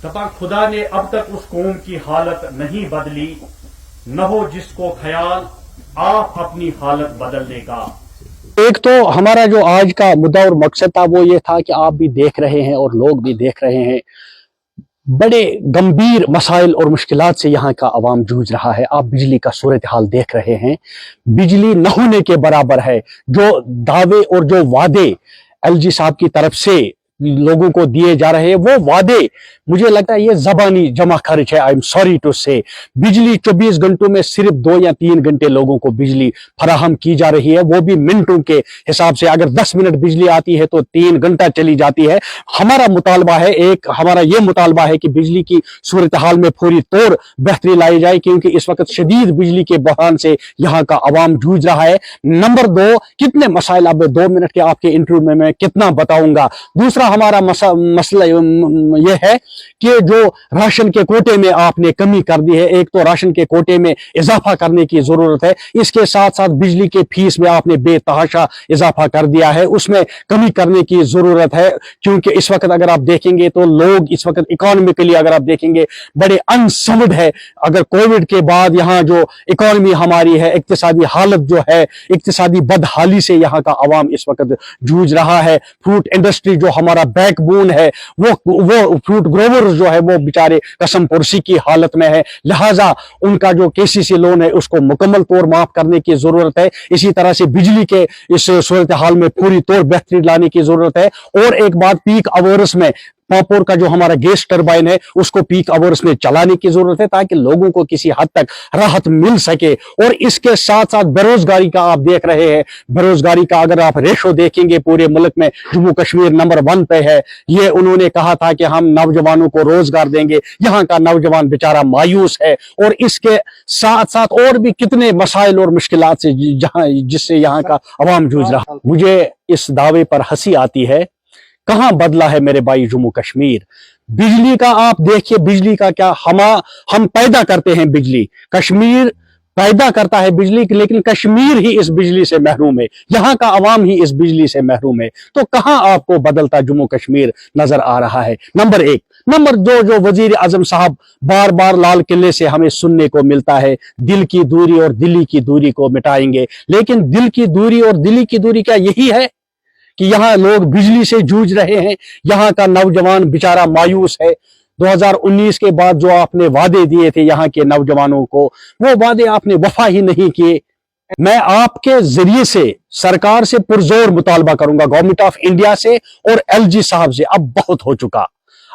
तथा खुदा ने अब तक उस कौम की हालत नहीं बदली, न हो जिसको ख्याल आप अपनी हालत बदलने का। एक तो हमारा जो आज का मुद्दा और मकसद था वो ये था कि आप भी देख रहे हैं और लोग भी देख रहे हैं, बड़े गंभीर मसाइल और मुश्किलात से यहाँ का अवाम जूझ रहा है। आप बिजली का सूरत हाल देख रहे हैं, बिजली न होने के बराबर है। जो दावे और जो वादे एलजी साहब की तरफ से लोगों को दिए जा रहे हैं, वो वादे मुझे लगता है ये जबानी जमा खर्च है। आई एम सॉरी टू से, बिजली 24 घंटों में सिर्फ 2 या 3 घंटे लोगों को बिजली फराहम की जा रही है, वो भी मिनटों के हिसाब से। अगर 10 मिनट बिजली आती है तो 3 घंटा चली जाती है। हमारा मुतालबा है, हमारा ये मुतालबा है कि बिजली की सूरत हाल में पूरी तौर बेहतरी लाई जाए, क्योंकि इस वक्त शदीद बिजली के बहरान से यहाँ का अवाम जूझ रहा है। नंबर 2, कितने मसाइल, अब 2 मिनट के आपके इंटरव्यू में मैं कितना बताऊंगा। दूसरा हमारा मसला यह है कि जो राशन के कोटे में आपने कमी कर दी है, एक तो राशन के कोटे में इजाफा करने की जरूरत है, इसके साथ साथ बिजली के फीस में आपने बेतहाशा इजाफा कर दिया है, उसमें कमी करने की जरूरत है। क्योंकि इस वक्त अगर आप देखेंगे तो लोग इस वक्त इकोनॉमिकली अगर आप देखेंगे बड़े अनसमड है। अगर कोविड के बाद यहाँ जो इकोनॉमी हमारी है, इक्तिसादी हालत जो है, इक्तिसादी बदहाली से यहाँ का अवाम इस वक्त जूझ रहा है। फ्रूट इंडस्ट्री जो हमारा बैकबोन है, वो फ्रूट ग्रोवर्स जो है वो बेचारे कसम पुरसी की हालत में है। लिहाजा उनका जो केसीसी लोन है उसको मुकम्मल तौर माफ करने की जरूरत है। इसी तरह से बिजली के इस सूरत हाल में पूरी तौर बेहतरी लाने की जरूरत है। और एक बात, पीक आवर्स में पापोर का जो हमारा गैस टरबाइन है उसको पीक आवर्स में चलाने की जरूरत है, ताकि लोगों को किसी हद तक राहत मिल सके। और इसके साथ साथ बेरोजगारी का आप देख रहे हैं, बेरोजगारी का अगर आप रेशो देखेंगे पूरे मुल्क में जम्मू कश्मीर नंबर 1 पे है। ये उन्होंने कहा था कि हम नौजवानों को रोजगार देंगे, यहाँ का नौजवान बेचारा मायूस है। और इसके साथ साथ और भी कितने मसाइल और मुश्किलात से जिससे यहाँ का अवाम जूझ रहा। मुझे इस दावे पर हंसी आती है, कहां बदला है मेरे भाई जम्मू कश्मीर। बिजली का आप देखिए, बिजली का क्या, हम पैदा करते हैं बिजली, कश्मीर पैदा करता है बिजली, लेकिन कश्मीर ही इस बिजली से महरूम है, यहाँ का अवाम ही इस बिजली से महरूम है। तो कहां आपको बदलता जम्मू कश्मीर नजर आ रहा है। नंबर 1। नंबर 2, जो वजीर आजम साहब बार बार लाल किले से हमें सुनने को मिलता है, दिल की दूरी और दिल्ली की दूरी को मिटाएंगे। लेकिन दिल की दूरी और दिल्ली की दूरी क्या यही है कि यहाँ लोग बिजली से जूझ रहे हैं, यहाँ का नौजवान बेचारा मायूस है। 2019 के बाद जो आपने वादे दिए थे यहाँ के नौजवानों को, वो वादे आपने वफा ही नहीं किए। मैं आपके जरिए से सरकार से पुरजोर मुतालबा करूंगा, गवर्नमेंट ऑफ इंडिया से और एलजी साहब से, अब बहुत हो चुका,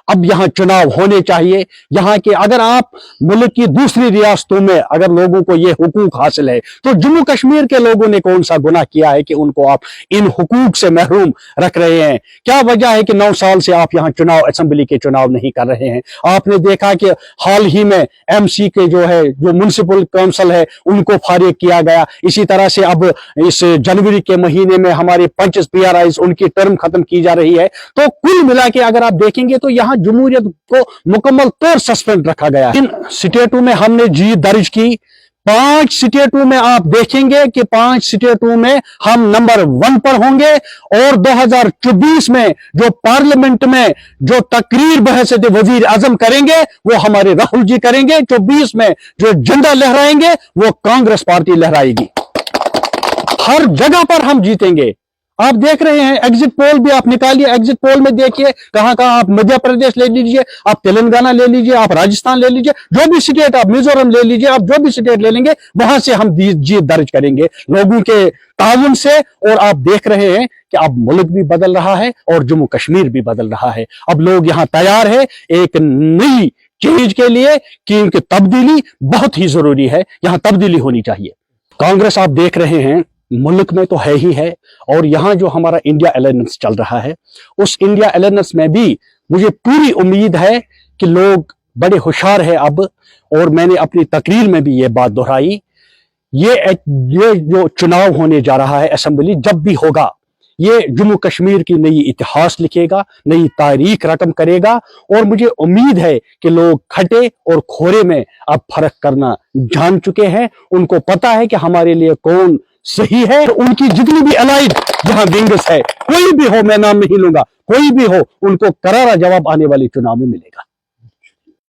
अब यहाँ चुनाव होने चाहिए। यहाँ के अगर आप मुल्क की दूसरी रियासतों में अगर लोगों को ये हुकूक हासिल है, तो जम्मू कश्मीर के लोगों ने कौन सा गुनाह किया है कि उनको आप इन हुकूक से महरूम रख रहे हैं। क्या वजह है कि 9 साल से आप यहाँ चुनाव, असेंबली के चुनाव नहीं कर रहे हैं। आपने देखा कि हाल ही में एमसी के जो म्युनिसिपल काउंसिल है उनको फारिग किया गया। इसी तरह से अब इस जनवरी के महीने में हमारे पंचेस PRIs उनकी टर्म खत्म की जा रही है। तो कुल मिला के अगर आप देखेंगे तो यहाँ जमहूरियत को मुकम्मल तौर सस्पेंड रखा गया। इन स्टेटों में हमने जीत दर्ज की। 5 स्टेटों में आप देखेंगे कि 5 स्टेटों में हम नंबर 1 पर होंगे। और 2024 में जो पार्लियामेंट में जो तकरीर बहसत वजीर आजम करेंगे वो हमारे राहुल जी करेंगे। 24 में जो झंडा लहराएंगे वो कांग्रेस पार्टी लहराएगी। हर जगह पर हम जीतेंगे। आप देख रहे हैं, एग्जिट पोल भी आप निकालिए, एग्जिट पोल में देखिए कहां कहां, आप मध्य प्रदेश ले लीजिए, आप तेलंगाना ले लीजिए, आप राजस्थान ले लीजिए, जो भी स्टेट, आप मिजोरम ले लीजिए, आप जो भी स्टेट ले लेंगे वहां से हम जीत दर्ज करेंगे लोगों के ताउन से। और आप देख रहे हैं कि अब मुल्क भी बदल रहा है और जम्मू कश्मीर भी बदल रहा है। अब लोग यहाँ तैयार है एक नई चेंज के लिए, क्योंकि तब्दीली बहुत ही जरूरी है, यहाँ तब्दीली होनी चाहिए। कांग्रेस आप देख रहे हैं मुल्क में तो है ही है, और यहाँ जो हमारा इंडिया अलायंस चल रहा है उस इंडिया अलायंस में भी मुझे पूरी उम्मीद है कि लोग बड़े होशियार हैं अब। और मैंने अपनी तकरीर में भी ये बात दोहराई, ये जो चुनाव होने जा रहा है असेंबली, जब भी होगा ये जम्मू कश्मीर की नई इतिहास लिखेगा, नई तारीख रकम करेगा। और मुझे उम्मीद है कि लोग खटे और खोरे में अब फर्क करना जान चुके हैं। उनको पता है कि हमारे लिए कौन सही है। उनकी जितनी भी अलाइड जहां विंग्स है, कोई भी हो, मैं नाम नहीं लूंगा, कोई भी हो, उनको करारा जवाब आने वाले चुनाव में मिलेगा।